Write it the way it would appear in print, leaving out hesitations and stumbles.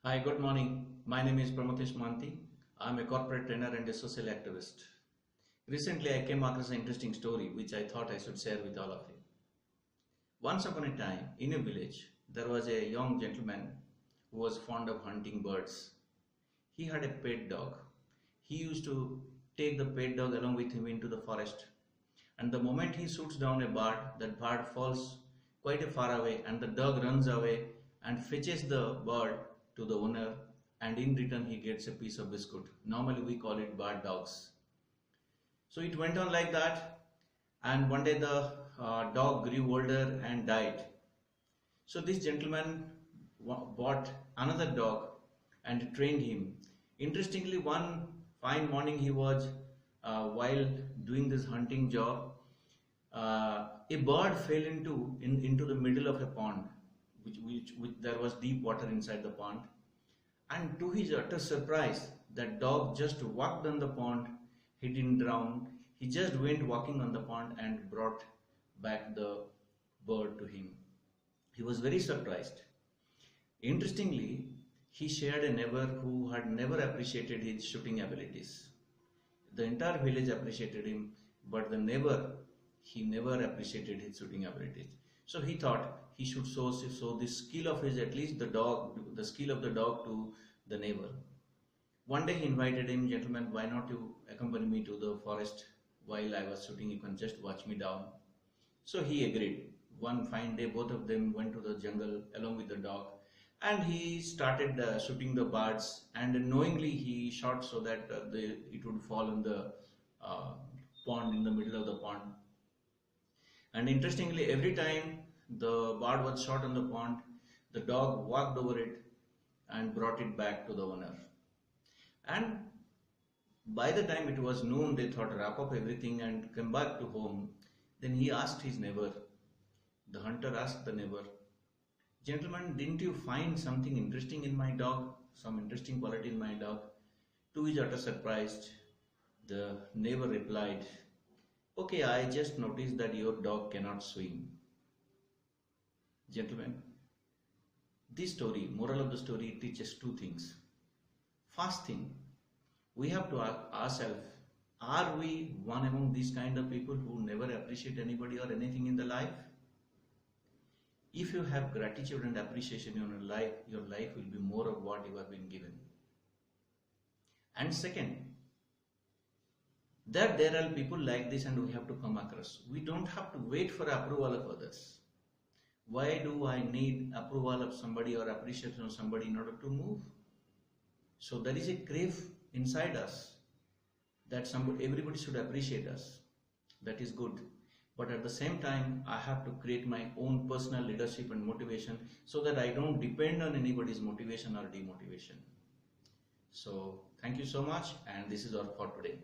Hi, good morning. My name is Pramathish Manti. I'm a corporate trainer and a social activist. Recently, I came across an interesting story which I thought I should share with all of you. Once upon a time, in a village, there was a young gentleman who was fond of hunting birds. He had a pet dog. He used to take the pet dog along with him into the forest. And the moment he shoots down a bird, that bird falls quite a far away, and the dog runs away and fetches the bird to the owner, and in return he gets a piece of biscuit. Normally we call it bird dogs. So it went on like that, and one day the dog grew older and died. So this gentleman bought another dog and trained him. Interestingly, one fine morning he was while doing this hunting job, a bird fell into the middle of a pond, which there was deep water inside the pond. And to his utter surprise, that dog just walked on the pond. He didn't drown. He just went walking on the pond and brought back the bird to him. He was very surprised. Interestingly, he shared a neighbor who had never appreciated his shooting abilities. The entire village appreciated him, but the neighbor, he never appreciated his shooting abilities. So he thought he should show the skill of his, at least the skill of the dog to the neighbor. One day he invited him, gentlemen, why not you accompany me to the forest while I was shooting? You can just watch me down. So he agreed. One fine day, both of them went to the jungle along with the dog, and he started shooting the birds. And knowingly, he shot so that it would fall in the uh, pond, in the middle of the pond. And interestingly, every time the bird was shot on the pond, the dog walked over it and brought it back to the owner. And by the time it was noon, they thought wrap up everything and come back to home. Then he asked his neighbor, the hunter asked the neighbor, gentlemen, didn't you find something interesting in my dog? Some interesting quality in my dog? To his utter surprise, the neighbor replied, okay, I just noticed that your dog cannot swim. Gentlemen, this story, moral of the story, teaches two things. First thing, we have to ask ourselves, are we one among these kind of people who never appreciate anybody or anything in the life? If you have gratitude and appreciation in your life will be more of what you have been given. And second, that there are people like this and we have to come across. We don't have to wait for approval of others. Why do I need approval of somebody or appreciation of somebody in order to move? So there is a crave inside us that everybody should appreciate us. That is good. But at the same time, I have to create my own personal leadership and motivation so that I don't depend on anybody's motivation or demotivation. So thank you so much, and this is all for today.